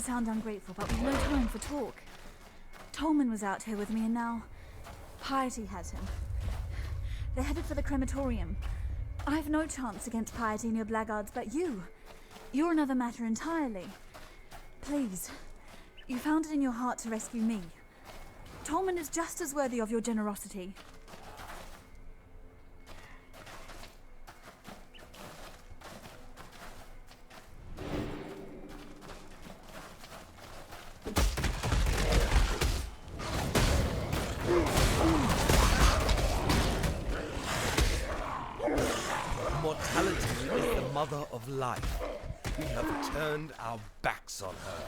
sound ungrateful, but we've no time for talk. Tolman was out here with me, and now Piety has him. They're headed for the crematorium. I've no chance against Piety and your blackguards, but you're another matter entirely. Please, you found it in your heart to rescue me. Tolman is just as worthy of your generosity. Mortality is the mother of life. We have turned our backs on her.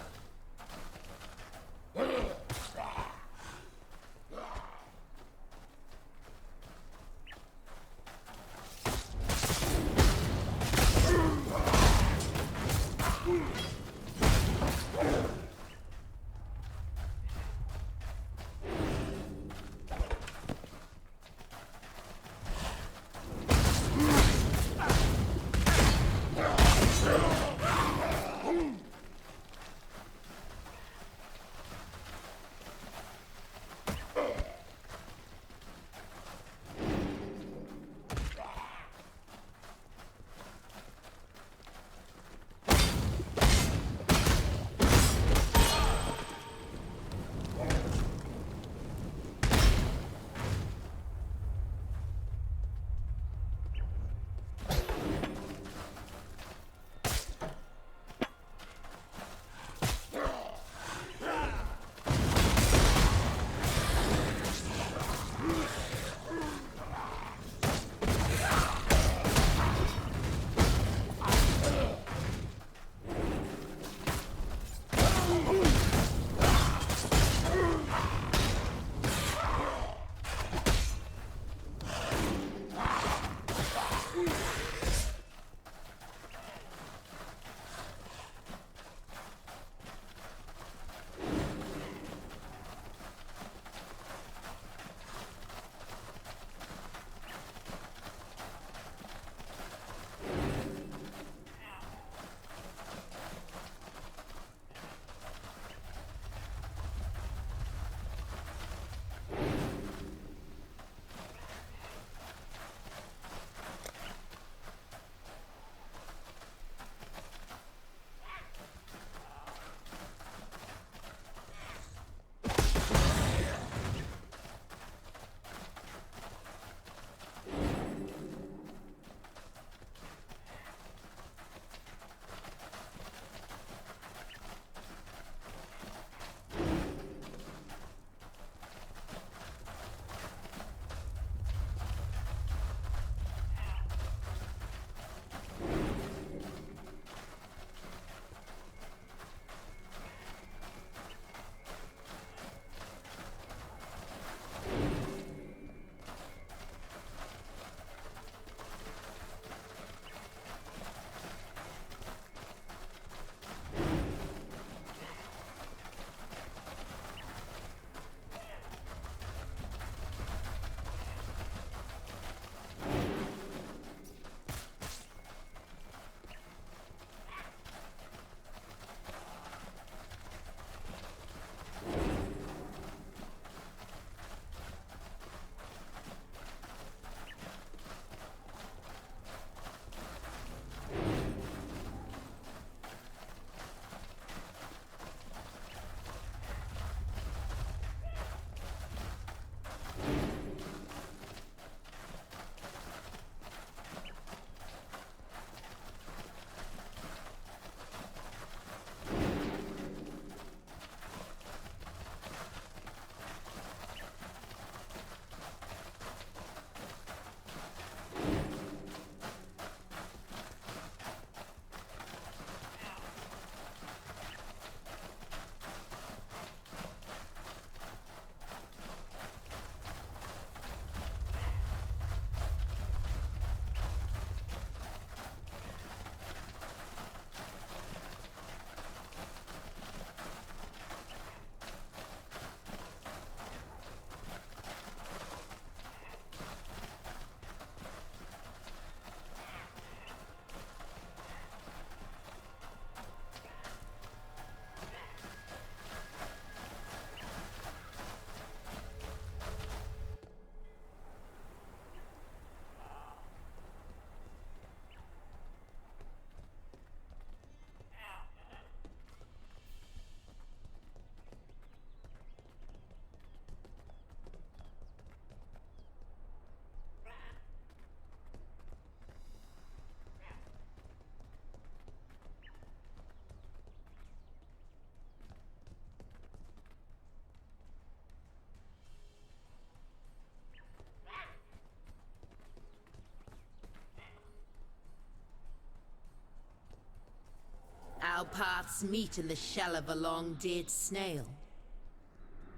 paths meet in the shell of a long-dead snail.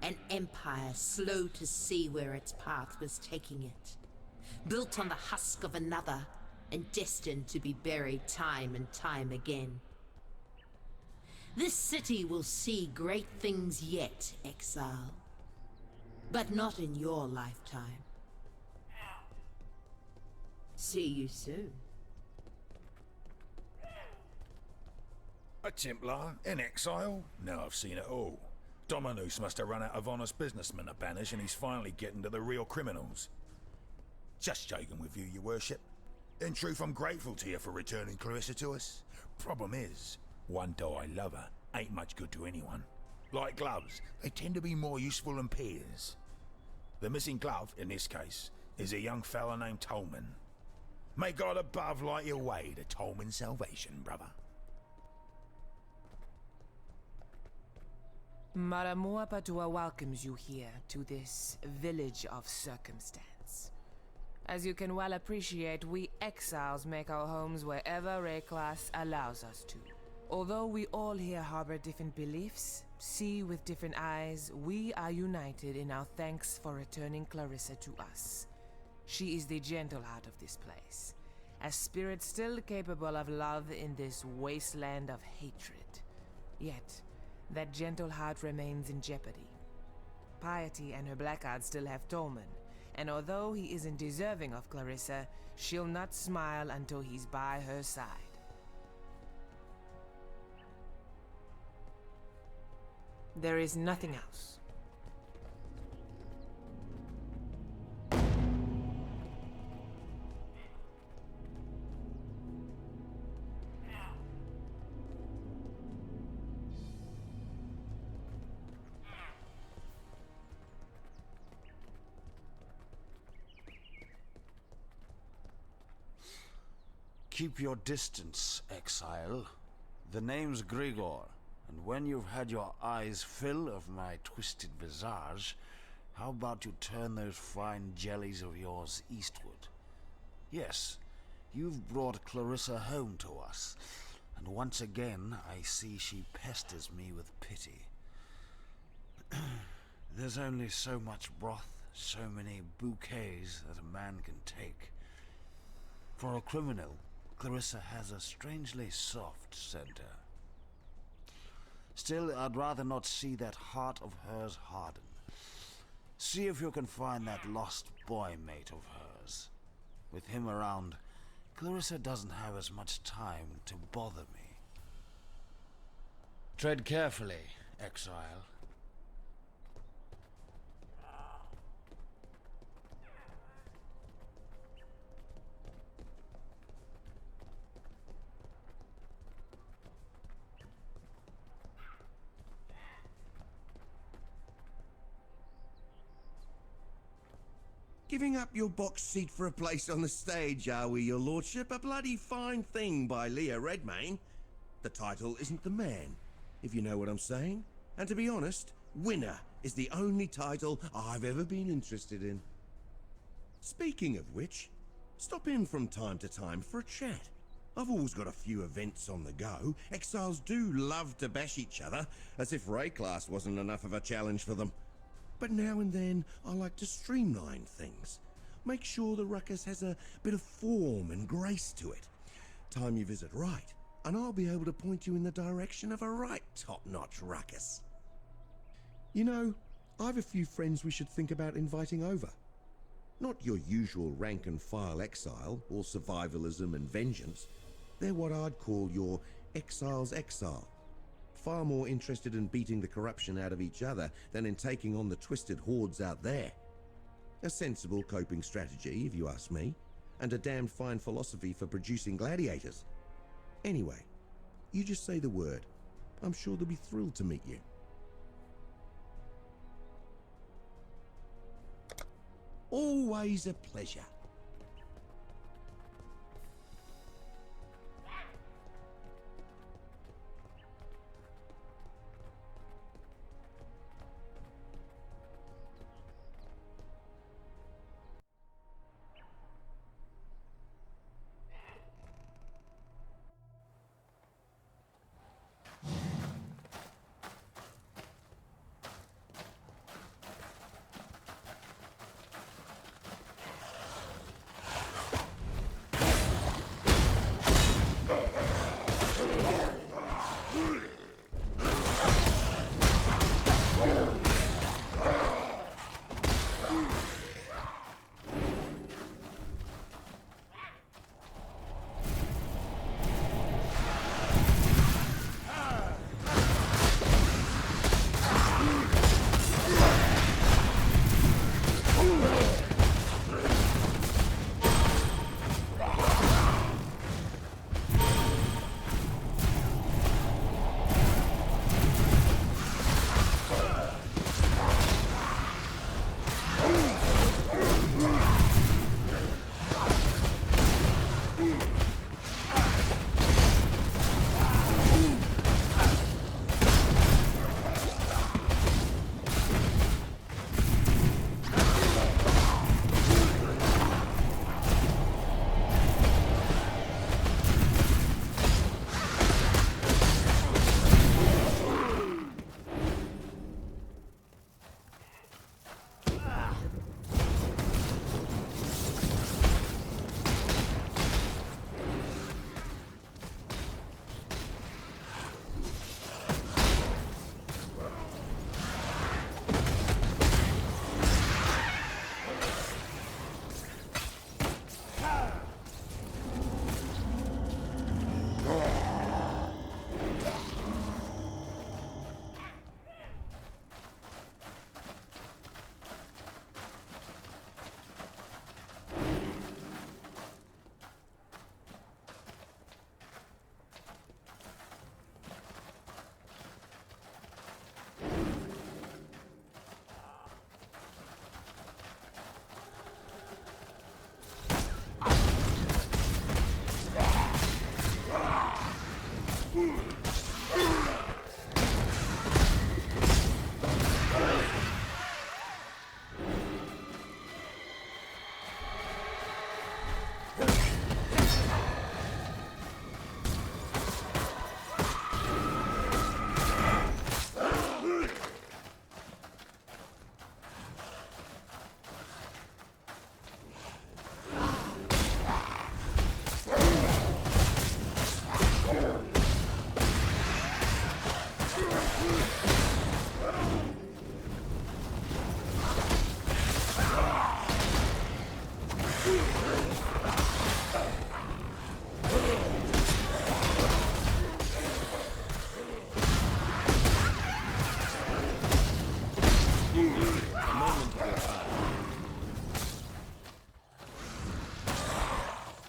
An empire slow to see where its path was taking it. Built on the husk of another, and destined to be buried time and time again. This city will see great things yet, Exile. But not in your lifetime. See you soon. A Templar? In exile? Now I've seen it all. Dominus must have run out of honest businessmen to banish, and he's finally getting to the real criminals. Just joking with you, your worship. In truth, I'm grateful to you for returning Clarissa to us. Problem is, one die lover ain't much good to anyone. Like gloves, they tend to be more useful than peers. The missing glove, in this case, is a young fella named Tolman. May God above light your way to Tolman's salvation, brother. Maramua Patua welcomes you here to this village of circumstance. As you can well appreciate, we exiles make our homes wherever Rayclass allows us to. Although we all here harbor different beliefs, see with different eyes, we are united in our thanks for returning Clarissa to us. She is the gentle heart of this place, a spirit still capable of love in this wasteland of hatred. Yet, that gentle heart remains in jeopardy. Piety and her blackguard still have Tolman, and although he isn't deserving of Clarissa, she'll not smile until he's by her side. There is nothing else. Keep your distance, Exile. The name's Grigor, and when you've had your eyes fill of my twisted visage, how about you turn those fine jellies of yours eastward? Yes, you've brought Clarissa home to us, and once again I see she pesters me with pity. There's only so much broth, so many bouquets that a man can take. For a criminal, Clarissa has a strangely soft center. Still, I'd rather not see that heart of hers harden. See if you can find that lost boy mate of hers. With him around, Clarissa doesn't have as much time to bother me. Tread carefully, Exile. Giving up your box seat for a place on the stage, are we, your lordship? A bloody fine thing by Leah Redmayne. The title isn't the man, if you know what I'm saying. And to be honest, winner is the only title I've ever been interested in. Speaking of which, stop in from time to time for a chat. I've always got a few events on the go. Exiles do love to bash each other, as if Rayclass wasn't enough of a challenge for them. But now and then, I like to streamline things. Make sure the ruckus has a bit of form and grace to it. Time you visit right, and I'll be able to point you in the direction of a right top-notch ruckus. You know, I've a few friends we should think about inviting over. Not your usual rank-and-file exile, all survivalism and vengeance. They're what I'd call your exile's exile. Far more interested in beating the corruption out of each other than in taking on the twisted hordes out there. A sensible coping strategy, if you ask me, and a damned fine philosophy for producing gladiators. Anyway, you just say the word. I'm sure they'll be thrilled to meet you. Always a pleasure.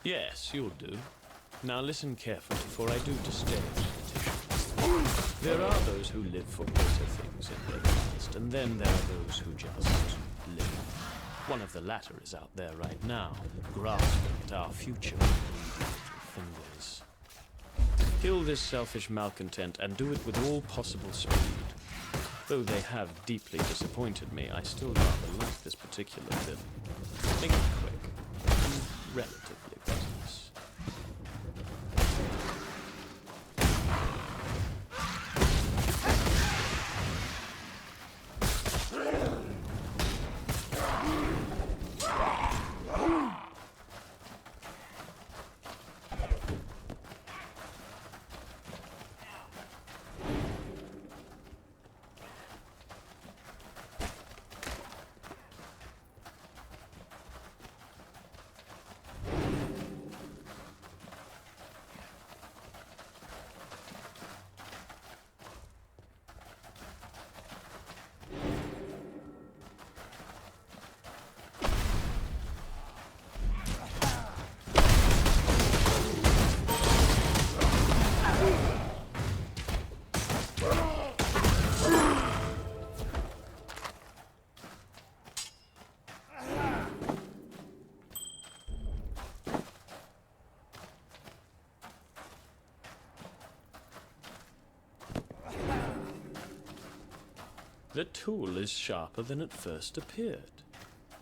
Yes, you'll do. Now listen carefully, for I do disdain repetition. There are those who live for greater things in their past, and then there are those who just live. One of the latter is out there right now, grasping at our future with greedy little fingers. Kill this selfish malcontent, and do it with all possible speed. Though they have deeply disappointed me, I still rather like this particular villain. Make it quick, and relatively painless. The tool is sharper than it first appeared.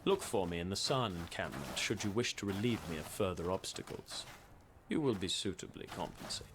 Look for me in the San encampment should you wish to relieve me of further obstacles. You will be suitably compensated.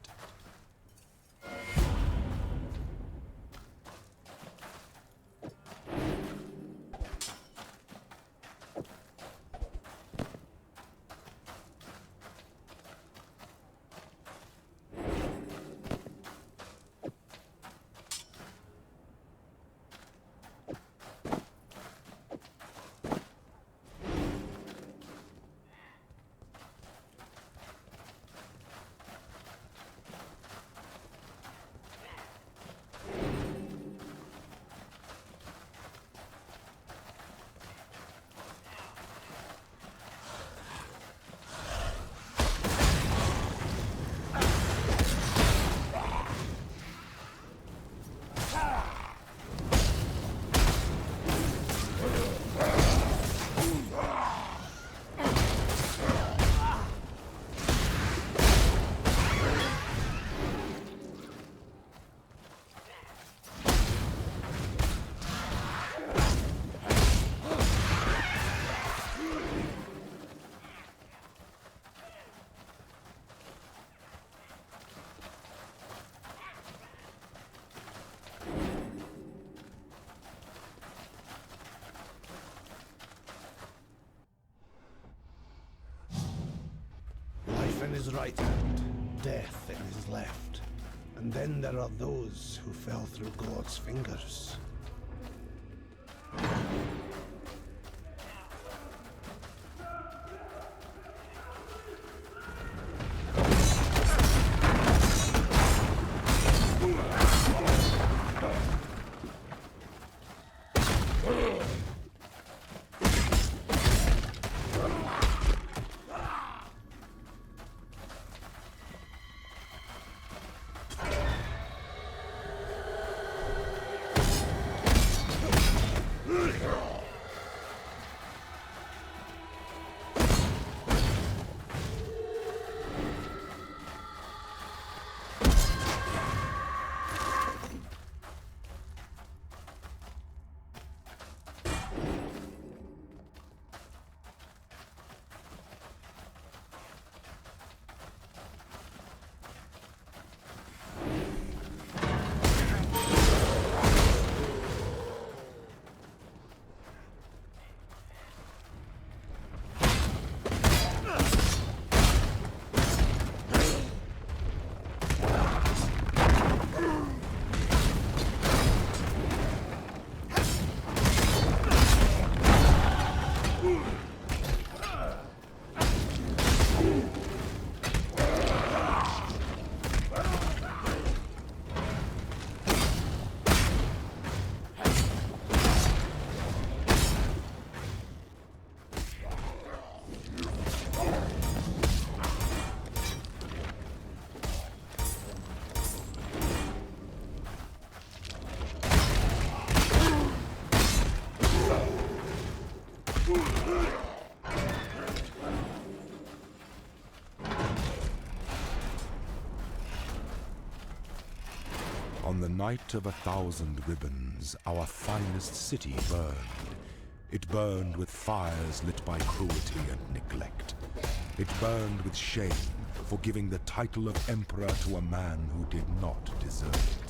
in his right hand, death in his left. And then there are those who fell through God's fingers. On the night of 1,000 ribbons, our finest city burned. It burned with fires lit by cruelty and neglect. It burned with shame for giving the title of emperor to a man who did not deserve it.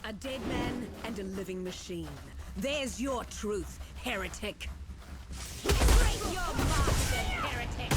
A dead man and a living machine. There's your truth, heretic. Break your master, heretic!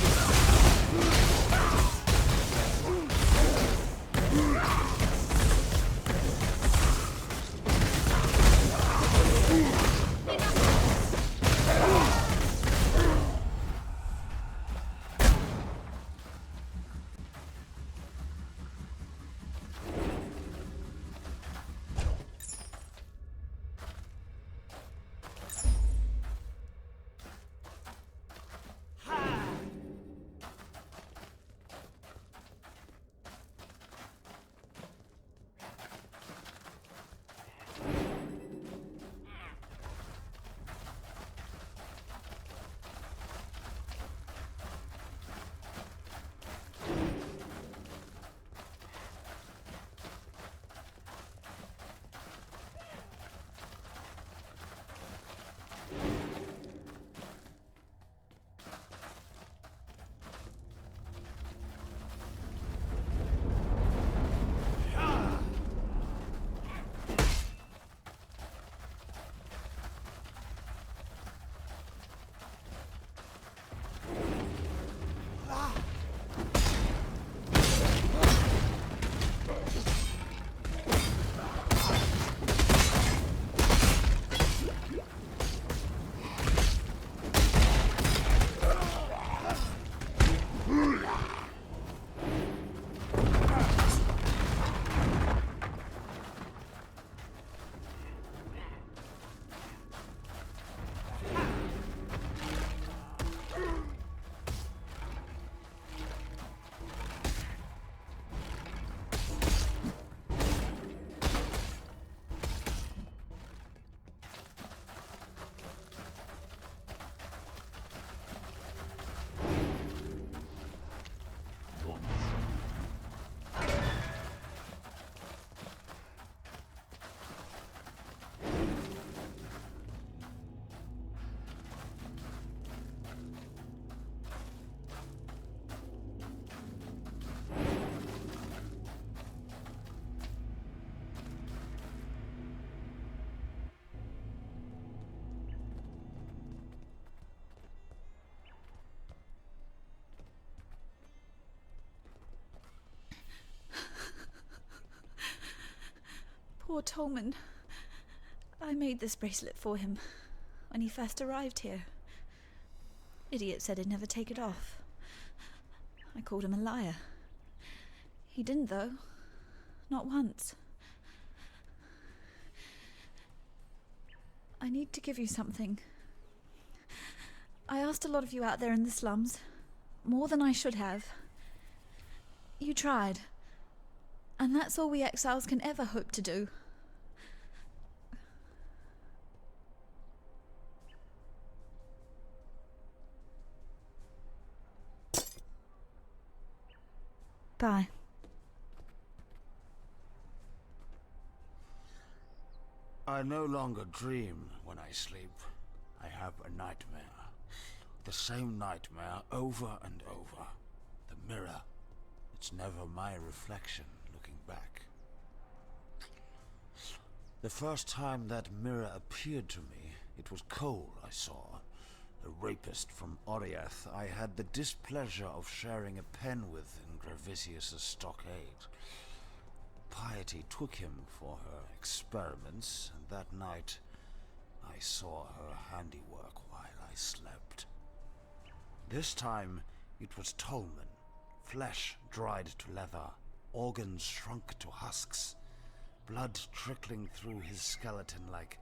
Poor Tolman. I made this bracelet for him when he first arrived here. Idiot said he'd never take it off. I called him a liar. He didn't, though. Not once. I need to give you something. I asked a lot of you out there in the slums, more than I should have. You tried. And that's all we exiles can ever hope to do. Bye. I no longer dream when I sleep. I have a nightmare. The same nightmare over and over. The mirror. It's never my reflection looking back. The first time that mirror appeared to me, it was Cole I saw. A rapist from Oriath I had the displeasure of sharing a pen with in Gravisius's stockade. Piety took him for her experiments, and that night I saw her handiwork while I slept. This time it was Tolman, flesh dried to leather, organs shrunk to husks, blood trickling through his skeleton like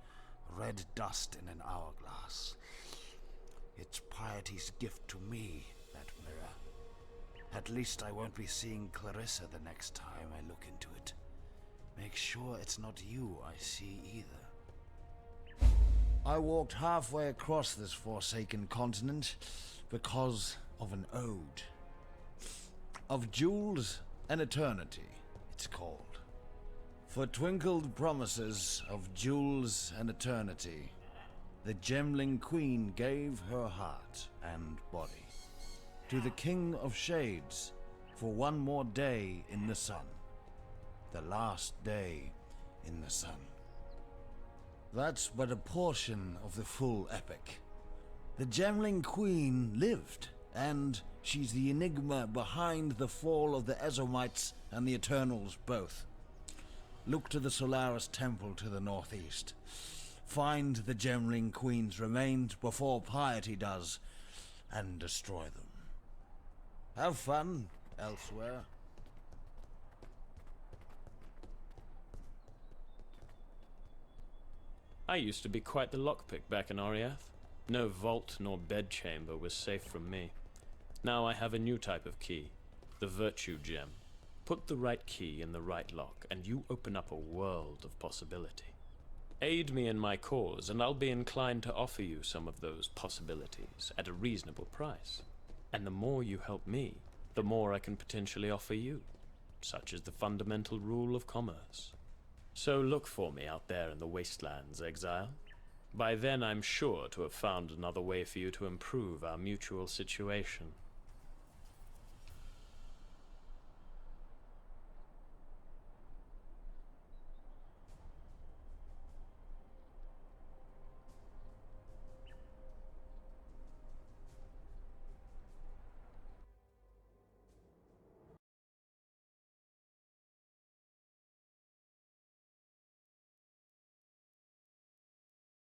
red dust in an hourglass. It's Piety's gift to me, that mirror. At least I won't be seeing Clarissa the next time I look into it. Make sure it's not you I see either. I walked halfway across this forsaken continent because of an ode. Of jewels and eternity, it's called. For twinkled promises of jewels and eternity, the gemling queen gave her heart and body to the king of shades for one more day in the sun. The last day in the sun. That's but a portion of the full epic. The Gemling Queen lived, and she's the enigma behind the fall of the Ezomites and the Eternals both. Look to the Solaris Temple to the northeast. Find the Gemling Queen's remains before piety does, and destroy them. Have fun elsewhere. I used to be quite the lockpick back in Oriath. No vault nor bedchamber was safe from me. Now I have a new type of key, the Virtue Gem. Put the right key in the right lock, and you open up a world of possibility. Aid me in my cause, and I'll be inclined to offer you some of those possibilities at a reasonable price. And the more you help me, the more I can potentially offer you. Such is the fundamental rule of commerce. So look for me out there in the wastelands, Exile. By then I'm sure to have found another way for you to improve our mutual situation.